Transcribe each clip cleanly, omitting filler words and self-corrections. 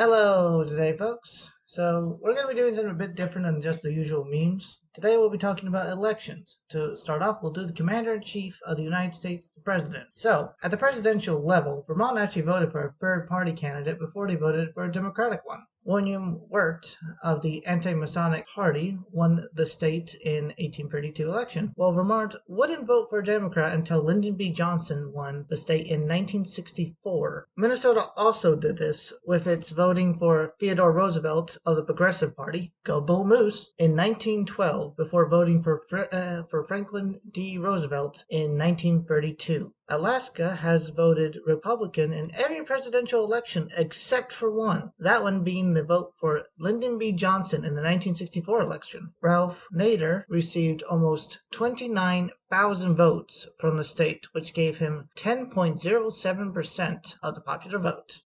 Hello today, folks. So we're going to be doing something a bit different than just the usual memes. Today we'll be talking about elections. To start off, we'll do the Commander-in-Chief of the United States, the President. So, at the presidential level, Vermont actually voted for a third-party candidate before they voted for a Democratic one. William Wirt of the Anti-Masonic Party won the state in 1832 election, while Vermont wouldn't vote for a Democrat until Lyndon B. Johnson won the state in 1964. Minnesota also did this, with its voting for Theodore Roosevelt of the Progressive Party, go Bull Moose, in 1912 before voting for Franklin D. Roosevelt in 1932. Alaska has voted Republican in every presidential election except for one, that one being the vote for Lyndon B. Johnson in the 1964 election. Ralph Nader received almost 29,000 votes from the state, which gave him 10.07% of the popular vote.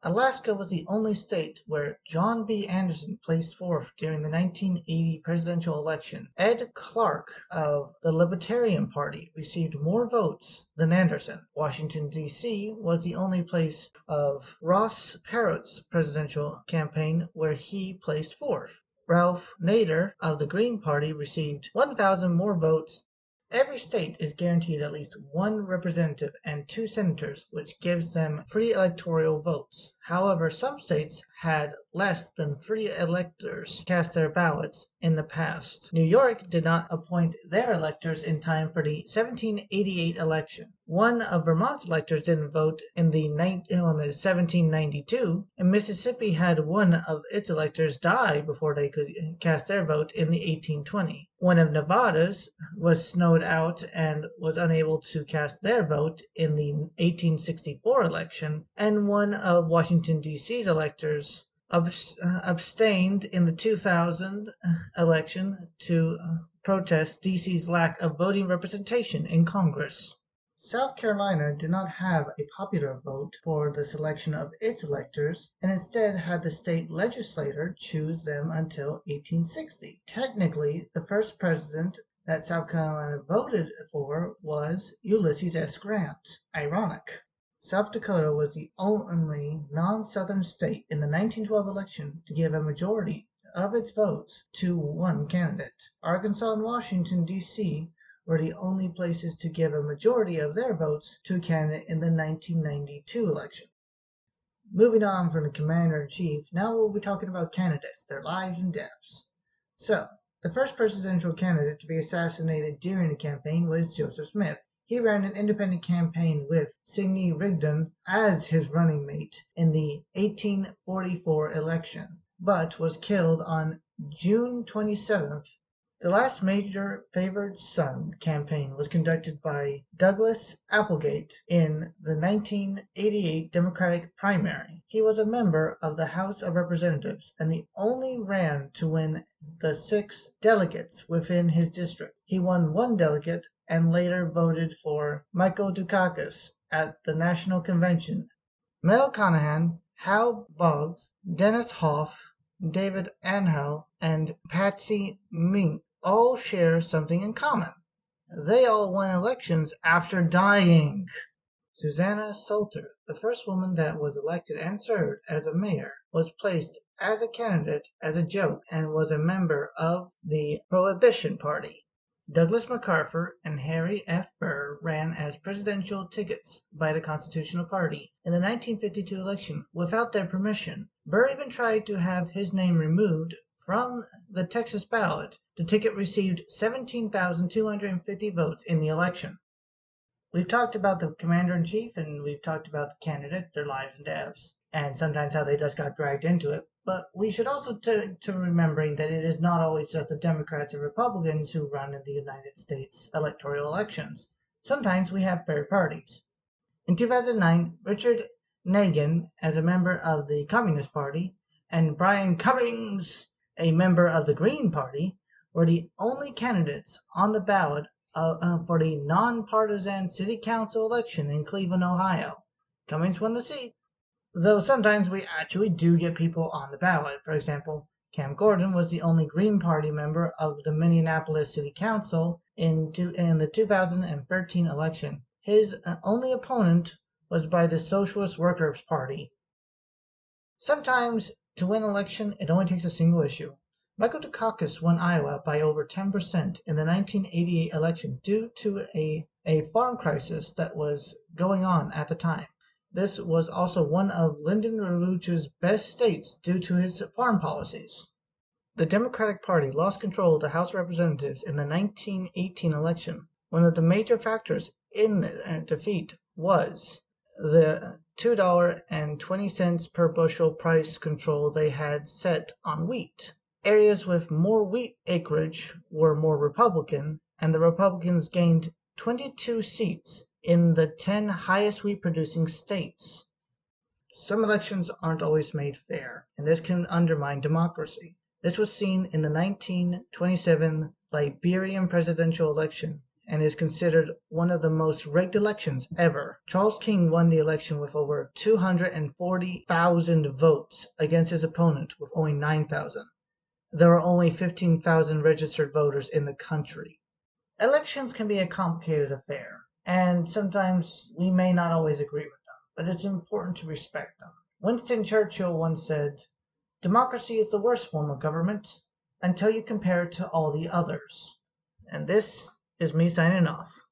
Alaska was the only state where John B. Anderson placed fourth during the 1980 presidential election. Ed Clark of the Libertarian Party received more votes than Anderson. Washington, D.C. was the only place of Ross Perot's presidential campaign where he placed fourth. Ralph Nader of the Green Party received 1,000 more votes. Every state is guaranteed at least one representative and two senators, which gives them free electoral votes. However, some states had less than 3 electors cast their ballots in the past. New York did not appoint their electors in time for the 1788 election. One of Vermont's electors didn't vote in the 1792, and Mississippi had one of its electors die before they could cast their vote in the 1820. One of Nevada's was snowed out and was unable to cast their vote in the 1864 election, and one of Washington, D.C.'s electors abstained in the 2000 election to protest D.C.'s lack of voting representation in Congress. South Carolina did not have a popular vote for the selection of its electors, and instead had the state legislature choose them until 1860. Technically, the first president that South Carolina voted for was Ulysses S. Grant. Ironic. South Dakota was the only non-Southern state in the 1912 election to give a majority of its votes to one candidate. Arkansas and Washington, D.C. were the only places to give a majority of their votes to a candidate in the 1992 election. Moving on from the Commander-in-Chief, now we'll be talking about candidates, their lives and deaths. So, the first presidential candidate to be assassinated during the campaign was Joseph Smith. He ran an independent campaign with Sidney Rigdon as his running mate in the 1844 election, but was killed on June 27th. The last major favored son campaign was conducted by Douglas Applegate in the 1988 Democratic primary. He was a member of the House of Representatives and the only ran to win the 6 delegates within his district. He won 1 delegate and later voted for Michael Dukakis at the National Convention. Mel Conahan, Hal Boggs, Dennis Hoff, David Angel, and Patsy Mink all share something in common. They all won elections after dying. Susanna Salter, the first woman that was elected and served as a mayor, was placed as a candidate as a joke and was a member of the Prohibition Party. Douglas MacArthur and Harry F. Burr ran as presidential tickets by the Constitutional Party in the 1952 election without their permission. Burr even tried to have his name removed from the Texas ballot. The ticket received 17,250 votes in the election. We've talked about the Commander-in-Chief and we've talked about the candidates, their lives and deaths, and sometimes how they just got dragged into it. But we should also take to remembering that it is not always just the Democrats and Republicans who run in the United States electoral elections. Sometimes we have third parties. In 2009, Richard Nagin, as a member of the Communist Party, and Brian Cummings, a member of the Green Party, were the only candidates on the ballot for the nonpartisan city council election in Cleveland, Ohio. Cummings won the seat, though sometimes we actually do get people on the ballot. For example, Cam Gordon was the only Green Party member of the Minneapolis City Council in the 2013 election. His only opponent was by the Socialist Workers' Party. Sometimes, to win an election, it only takes a single issue. Michael Dukakis won Iowa by over 10% in the 1988 election due to a farm crisis that was going on at the time. This was also one of Lyndon LaRouche's best states due to his farm policies. The Democratic Party lost control of the House of Representatives in the 1918 election. One of the major factors in their defeat was the $2.20 per bushel price control they had set on wheat. Areas with more wheat acreage were more Republican, and the Republicans gained 22 seats in the 10 highest wheat producing states. Some elections aren't always made fair, and this can undermine democracy. This was seen in the 1927 Liberian presidential election and is considered one of the most rigged elections ever. Charles King won the election with over 240,000 votes against his opponent with only 9,000. There are only 15,000 registered voters in the country. Elections can be a complicated affair, and sometimes we may not always agree with them, but it's important to respect them. Winston Churchill once said, "Democracy is the worst form of government until you compare it to all the others." And this is me signing off.